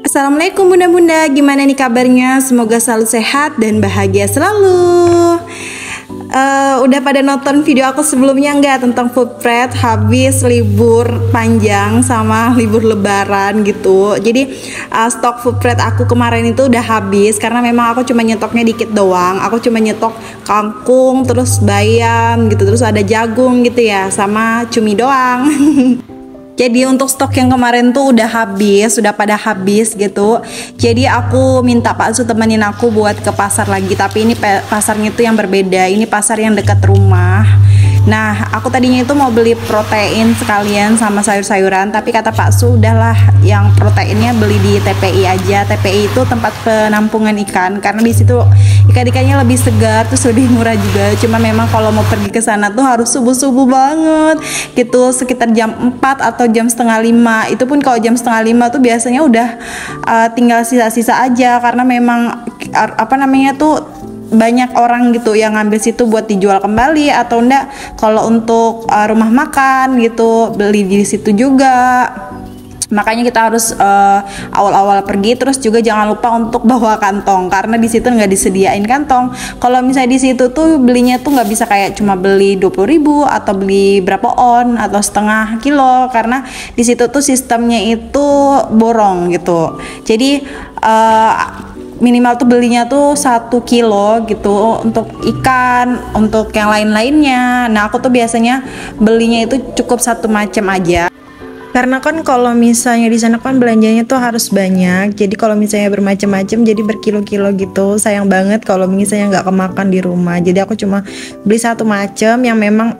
Assalamualaikum bunda-bunda, gimana nih kabarnya? Semoga selalu sehat dan bahagia selalu. Udah pada nonton video aku sebelumnya nggak tentang Foodpret habis libur panjang sama libur lebaran gitu. Jadi stok Foodpret aku kemarin itu udah habis karena memang aku cuma nyetoknya dikit doang. Aku cuma nyetok kangkung, terus bayam gitu, terus ada jagung gitu ya, sama cumi doang. Jadi untuk stok yang kemarin tuh udah habis, sudah pada habis gitu. Jadi aku minta Pak Su temenin aku buat ke pasar lagi. Tapi ini pasarnya itu yang berbeda. Ini pasar yang dekat rumah. Nah, aku tadinya itu mau beli protein sekalian sama sayur-sayuran. Tapi kata Pak Su, udahlah yang proteinnya beli di TPI aja. TPI itu tempat penampungan ikan. Karena di situ ikan-ikannya lebih segar, terus lebih murah juga. Cuma memang kalau mau pergi ke sana tuh harus subuh-subuh banget gitu, sekitar jam 4 atau jam setengah 5. Itu pun kalau jam setengah 5 tuh biasanya udah tinggal sisa-sisa aja, karena memang banyak orang gitu yang ngambil situ buat dijual kembali, atau enggak kalau untuk rumah makan gitu beli di situ juga. Makanya kita harus awal-awal pergi, terus juga jangan lupa untuk bawa kantong karena di situ nggak disediain kantong. Kalau misalnya di situ tuh belinya tuh nggak bisa kayak cuma beli 20.000 atau beli berapa on atau setengah kilo, karena di situ tuh sistemnya itu borong gitu. Jadi minimal tuh belinya tuh 1 kilo gitu untuk ikan, untuk yang lain-lainnya. Nah, aku tuh biasanya belinya itu cukup satu macam aja. Karena kan kalau misalnya di sana kan belanjanya tuh harus banyak. Jadi kalau misalnya bermacam-macam jadi berkilo-kilo gitu. Sayang banget kalau misalnya nggak kemakan di rumah. Jadi aku cuma beli satu macam yang memang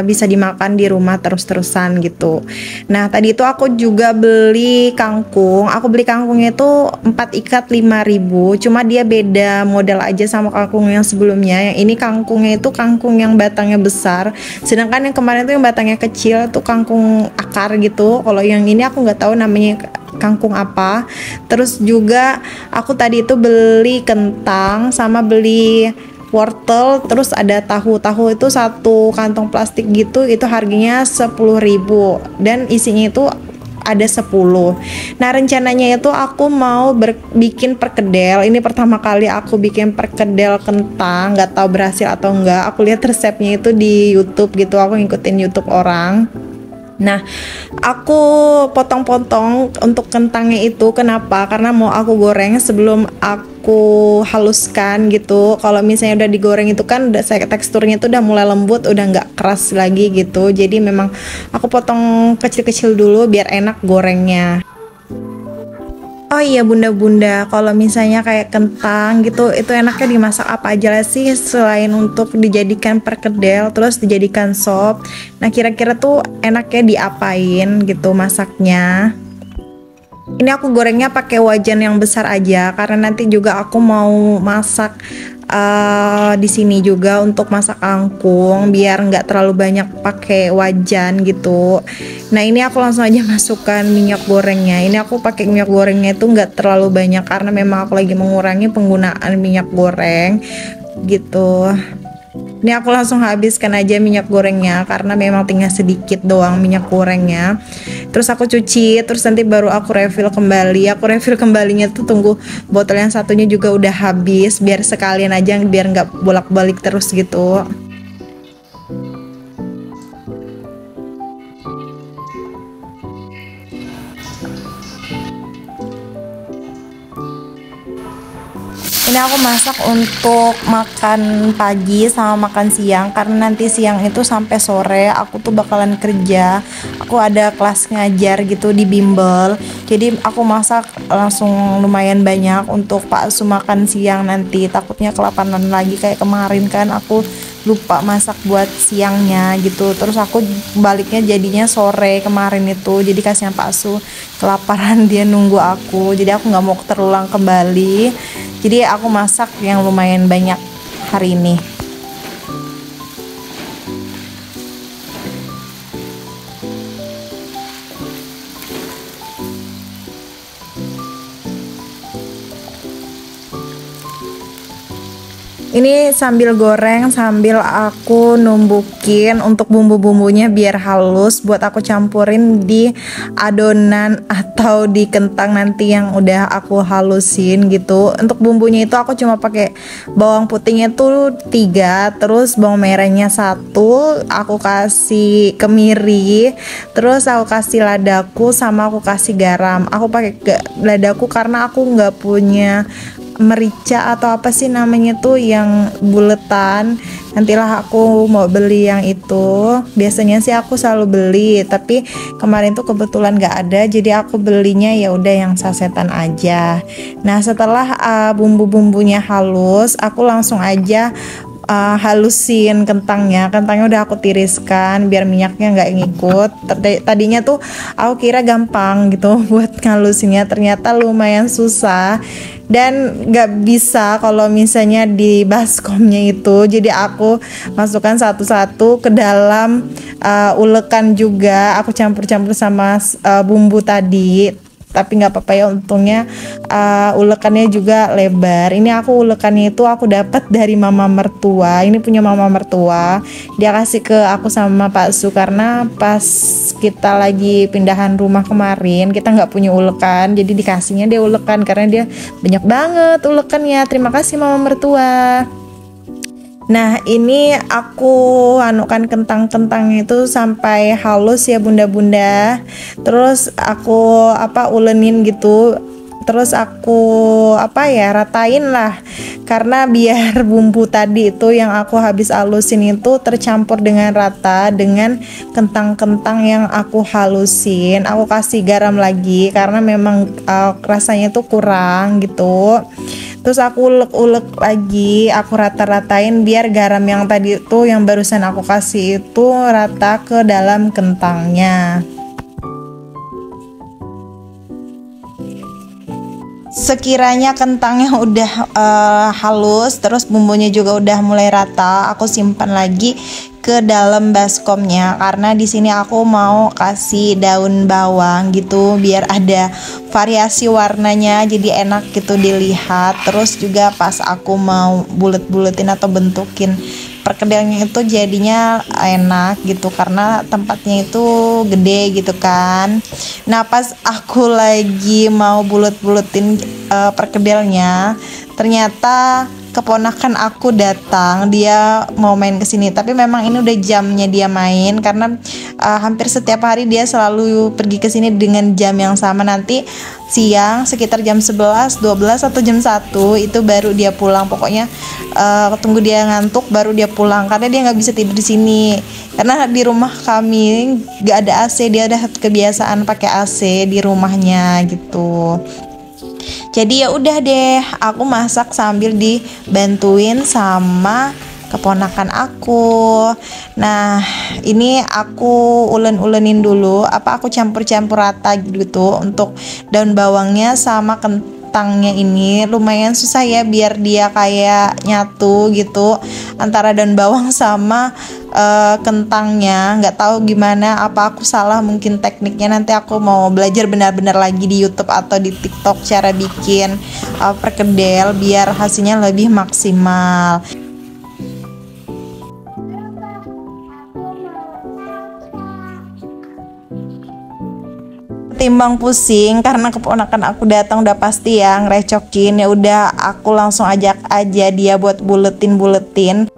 bisa dimakan di rumah terus-terusan gitu. Nah, tadi itu aku juga beli kangkung. Aku beli kangkungnya itu 4 ikat 5.000. Cuma dia beda model aja sama kangkung yang sebelumnya. Yang ini kangkungnya itu kangkung yang batangnya besar. Sedangkan yang kemarin tuh yang batangnya kecil tuh kangkung akar gitu. Kalau yang ini aku nggak tahu namanya kangkung apa. Terus juga aku tadi itu beli kentang sama beli wortel, terus ada tahu itu satu kantong plastik gitu, itu harganya 10.000 dan isinya itu ada 10. Nah, rencananya itu aku mau bikin perkedel. Ini pertama kali aku bikin perkedel kentang, nggak tahu berhasil atau enggak. Aku lihat resepnya itu di YouTube gitu, aku ngikutin YouTube orang. Nah, aku potong-potong untuk kentangnya itu. Kenapa? Karena mau aku goreng sebelum aku haluskan gitu. Kalau misalnya udah digoreng itu kan teksturnya itu udah mulai lembut, udah nggak keras lagi gitu. Jadi memang aku potong kecil-kecil dulu biar enak gorengnya. Oh iya bunda-bunda, kalau misalnya kayak kentang gitu, itu enaknya dimasak apa aja lah sih selain untuk dijadikan perkedel, terus dijadikan sop. Nah, kira-kira tuh enaknya diapain gitu masaknya? Ini aku gorengnya pakai wajan yang besar aja karena nanti juga aku mau masak di sini juga untuk masak kangkung biar nggak terlalu banyak pakai wajan gitu. Nah, ini aku langsung aja masukkan minyak gorengnya. Ini aku pakai minyak gorengnya itu nggak terlalu banyak karena memang aku lagi mengurangi penggunaan minyak goreng gitu. Ini aku langsung habiskan aja minyak gorengnya karena memang tinggal sedikit doang minyak gorengnya. Terus aku cuci, terus nanti baru aku refill kembali. Aku refill kembalinya tuh tunggu botol yang satunya juga udah habis, biar sekalian aja, biar nggak bolak-balik terus gitu. Ini aku masak untuk makan pagi sama makan siang, karena nanti siang itu sampai sore aku tuh bakalan kerja. Aku ada kelas ngajar gitu di bimbel. Jadi aku masak langsung lumayan banyak untuk Pak Su makan siang nanti. Takutnya kelaparan lagi kayak kemarin kan aku lupa masak buat siangnya gitu. Terus aku baliknya jadinya sore kemarin itu. Jadi kasihan Pak Su kelaparan, dia nunggu aku. Jadi aku nggak mau terulang kembali. Jadi aku masak yang lumayan banyak hari ini. Ini sambil goreng, sambil aku numbukin untuk bumbu-bumbunya biar halus buat aku campurin di adonan atau di kentang nanti yang udah aku halusin gitu. Untuk bumbunya itu aku cuma pakai bawang putihnya tuh 3, terus bawang merahnya 1, aku kasih kemiri, terus aku kasih ladaku, sama aku kasih garam. Aku pakai ladaku karena aku nggak punya merica atau apa sih namanya tuh yang buletan. Nantilah aku mau beli yang itu. Biasanya sih aku selalu beli, tapi kemarin tuh kebetulan gak ada, jadi aku belinya ya udah yang sasetan aja. Nah setelah bumbu-bumbunya halus, aku langsung aja halusin kentangnya udah aku tiriskan biar minyaknya nggak ngikut. Tadinya tuh aku kira gampang gitu buat ngalusinnya, ternyata lumayan susah dan nggak bisa kalau misalnya di baskomnya itu. Jadi aku masukkan satu-satu ke dalam ulekan juga, aku campur-campur sama bumbu tadi. Tapi nggak apa-apa ya, untungnya ulekannya juga lebar. Ini aku ulekannya itu aku dapat dari mama mertua. Ini punya mama mertua, dia kasih ke aku sama Pak Su karena pas kita lagi pindahan rumah kemarin kita nggak punya ulekan, jadi dikasihnya dia ulekan karena dia banyak banget ulekannya. Terima kasih mama mertua. Nah ini aku anukan kentang-kentang itu sampai halus ya bunda-bunda. Terus aku ulenin gitu. Terus aku ratain lah, karena biar bumbu tadi itu yang aku habis halusin itu tercampur dengan rata dengan kentang-kentang yang aku halusin. Aku kasih garam lagi karena memang rasanya tuh kurang gitu. Terus aku ulek-ulek lagi, aku rata-ratain biar garam yang tadi itu yang barusan aku kasih itu rata ke dalam kentangnya. Sekiranya kentangnya udah halus, terus bumbunya juga udah mulai rata, aku simpan lagi ke dalam baskomnya karena di sini aku mau kasih daun bawang gitu biar ada variasi warnanya, jadi enak gitu dilihat. Terus juga pas aku mau bulet-buletin atau bentukin perkedelnya itu jadinya enak gitu karena tempatnya itu gede gitu kan. Nah pas aku lagi mau bulet-buletin perkedelnya, ternyata keponakan aku datang, dia mau main kesini. Tapi memang ini udah jamnya dia main karena hampir setiap hari dia selalu pergi ke sini dengan jam yang sama. Nanti siang sekitar jam 11, 12 atau jam 1 itu baru dia pulang. Pokoknya tunggu dia ngantuk baru dia pulang karena dia nggak bisa tidur di sini. Karena di rumah kami nggak ada AC, dia udah kebiasaan pakai AC di rumahnya gitu. Jadi ya udah deh, aku masak sambil dibantuin sama keponakan aku. Nah, ini aku ulen-ulenin dulu, aku campur-campur rata gitu untuk daun bawangnya sama kentangnya. Ini lumayan susah ya biar dia kayak nyatu gitu antara daun bawang sama kentangnya. Nggak tahu gimana, apa aku salah mungkin tekniknya. Nanti aku mau belajar benar-benar lagi di YouTube atau di TikTok cara bikin perkedel biar hasilnya lebih maksimal. Timbang pusing karena keponakan aku datang udah pasti ya ngerecokin, ya udah aku langsung ajak aja dia buat buletin.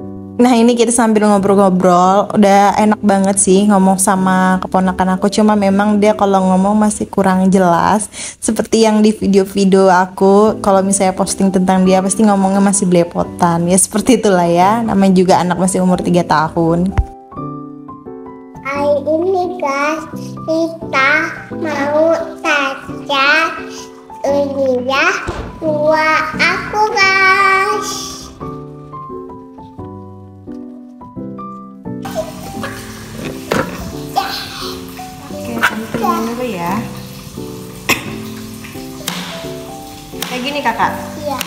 Nah ini kita sambil ngobrol-ngobrol, udah enak banget sih ngomong sama keponakan aku. Cuma memang dia kalau ngomong masih kurang jelas, seperti yang di video-video aku. Kalau misalnya posting tentang dia pasti ngomongnya masih belepotan. Ya seperti itulah ya, namanya juga anak masih umur 3 tahun. Hari ini guys, kita mau saja undiah buat aku guys. Oke, tentuin dulu ya. Kayak gini kakak? Iya.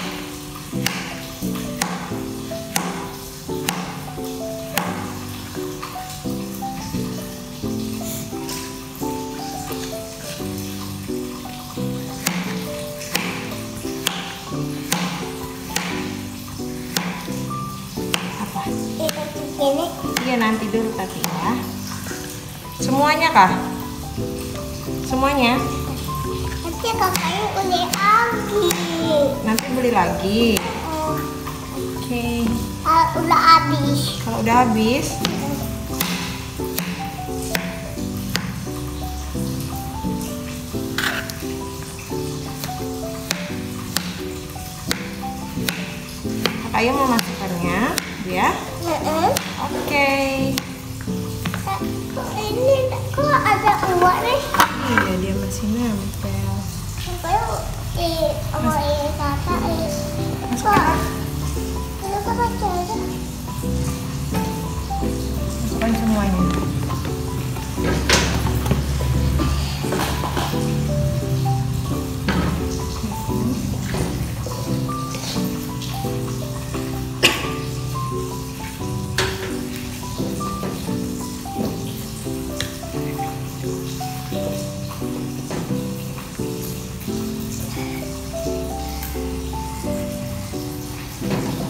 Ini. Iya nanti dulu tapi ya. Semuanya kah? Semuanya? Nanti kakaknya beli lagi. Nanti beli lagi. Oke. Udah habis. Kalau udah habis, kakaknya mau masukkannya, ya? Oke. Ini kok ada uang nih? Iya dia masih nempel. Kakak Masukkan, masukkan. masukkan semuanya.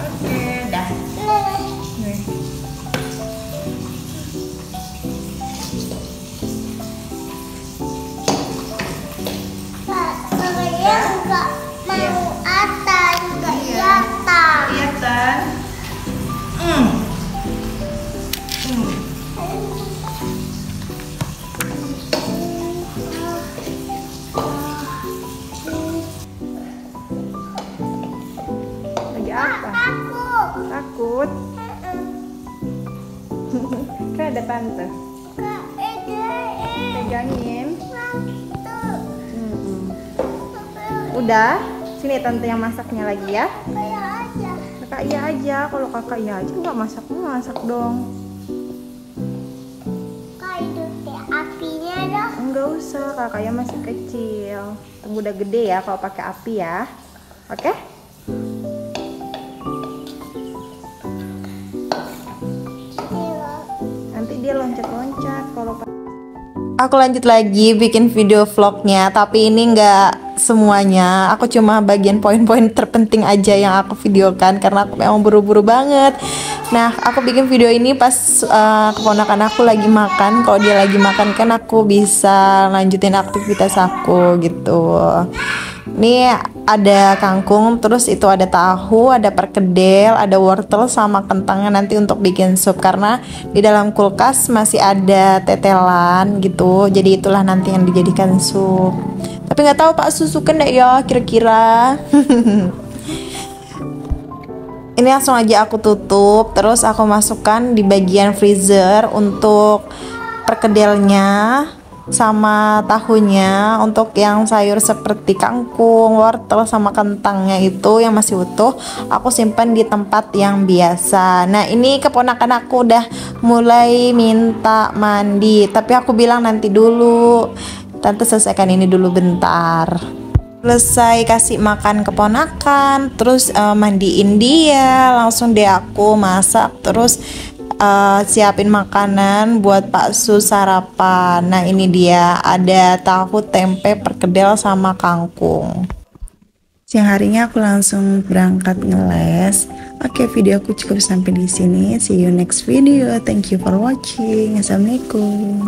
Oke, dah. Nih. Kakaknya nggak mau atas, nggak jatah. Kelihatan. Hmm. Lagi apa? Takut? Kan ada tante. Pegangin. Udah, sini tante yang masaknya lagi ya. Kakak iya aja, kalau kakak iya aja nggak masak, masak dong. Apinya dong. Enggak usah, kakaknya masih kecil. Tunggu udah gede ya kalau pakai api ya. Oke? Nanti dia loncat-loncat kalau aku lanjut lagi bikin video vlognya, tapi ini nggak semuanya, aku cuma bagian poin-poin terpenting aja yang aku videokan karena aku memang buru-buru banget. Nah, aku bikin video ini pas keponakan aku lagi makan. Kalau dia lagi makan kan aku bisa lanjutin aktivitas aku gitu. Ini ada kangkung, terus itu ada tahu, ada perkedel, ada wortel sama kentangnya nanti untuk bikin sup karena di dalam kulkas masih ada tetelan gitu. Jadi itulah nanti yang dijadikan sup. Tapi nggak tahu Pak Susu kan enggak ya kira-kira. Ini langsung aja aku tutup, terus aku masukkan di bagian freezer untuk perkedelnya sama tahunya. Untuk yang sayur seperti kangkung, wortel sama kentangnya itu yang masih utuh aku simpan di tempat yang biasa. Nah, ini keponakan aku udah mulai minta mandi, tapi aku bilang nanti dulu, tante selesaikan ini dulu bentar. Selesai kasih makan keponakan, terus mandiin dia, langsung deh aku masak, terus siapin makanan buat Pak Su sarapan. Nah, ini dia ada tahu, tempe, perkedel sama kangkung. Siang harinya aku langsung berangkat ngeles. Oke, video aku cukup sampai di sini. See you next video. Thank you for watching. Assalamualaikum.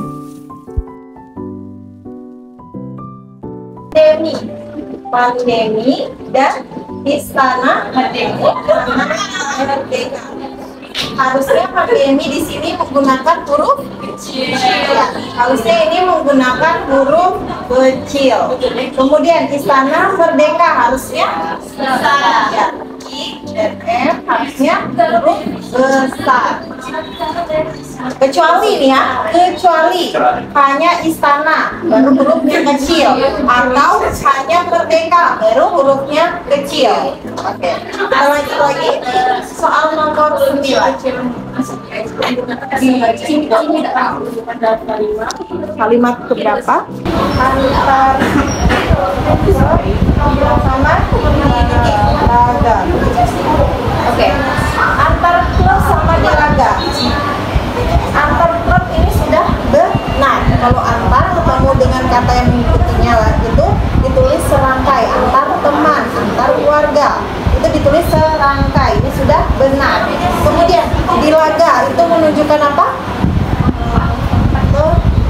Pandemi dan Istana Merdeka. Harusnya pandemi di sini menggunakan huruf kecil. Ya, harusnya ini menggunakan huruf kecil. Kemudian Istana Merdeka harusnya besar. Ya, I dan M harusnya huruf besar. Kecuali nih ya, kecuali hanya istana baru hurufnya kecil, atau hanya merdeka baru hurufnya kecil. Oke, kita lanjut lagi soal nomor 9. Kalimat keberapa? Antar sama diraga. Oke, antar klub sama diraga. Antar klub ini sudah benar. Kalau antar ketemu dengan kata yang mengikutinya lah, itu ditulis serangkai. Antar teman, antar keluarga, itu ditulis serangkai. Ini sudah benar. Kemudian dilaga menunjukkan apa?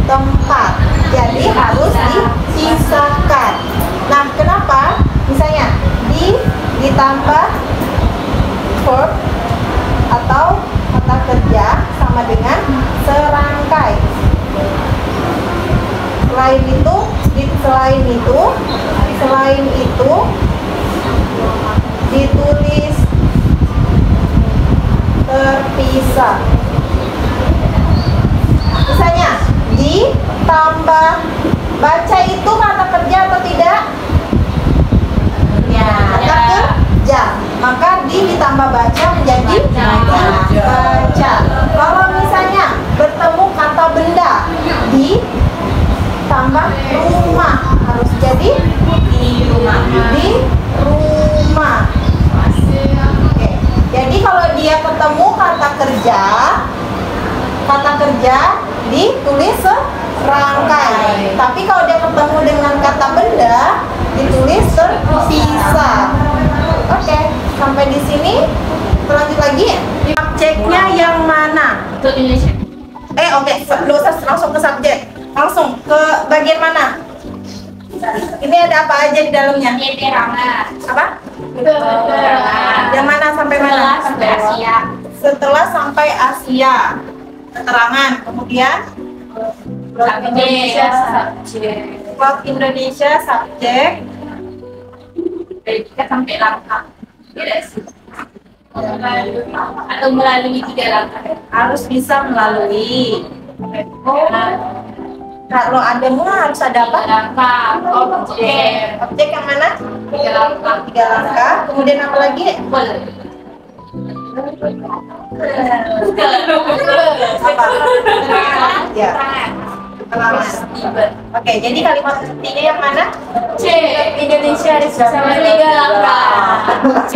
Tempat. Jadi harus dipisahkan. Nah, kenapa? Misalnya ditambah verb atau kata kerja sama dengan serangkai. Selain itu ditulis terpisah. Misalnya ditambah baca itu kata kerja atau tidak? Ya, kata kerja. Maka ditambah baca menjadi baca. Kalau misalnya bertemu kata benda ditambah rumah, harus jadi di rumah. Oke. Jadi kalau dia ketemu kata kerja ditulis serangkai. Tapi kalau dia ketemu dengan kata benda ditulis terpisah. Oke, sampai di sini. Lanjut lagi. Subjeknya yang mana? Oke, nggak usah langsung ke subjek. Langsung ke bagian mana? Ini ada apa aja di dalamnya? Apa? Yang mana sampai mana? Sampai Asia. Setelah sampai Asia. Keterangan. Kemudian Plot Indonesia subjek. Kita sampai langkah. Tidak sih. Atau melalui 3 langkah. Harus bisa melalui. Kalau ada harus ada apa? Langkah objek. Objek yang mana? 3 langkah. 3 langkah. Kemudian apa lagi? Apa? Ya. Keterangan. Oke, jadi kalimat ketiga yang mana? C. Indonesia harus sama 3 langkah. C.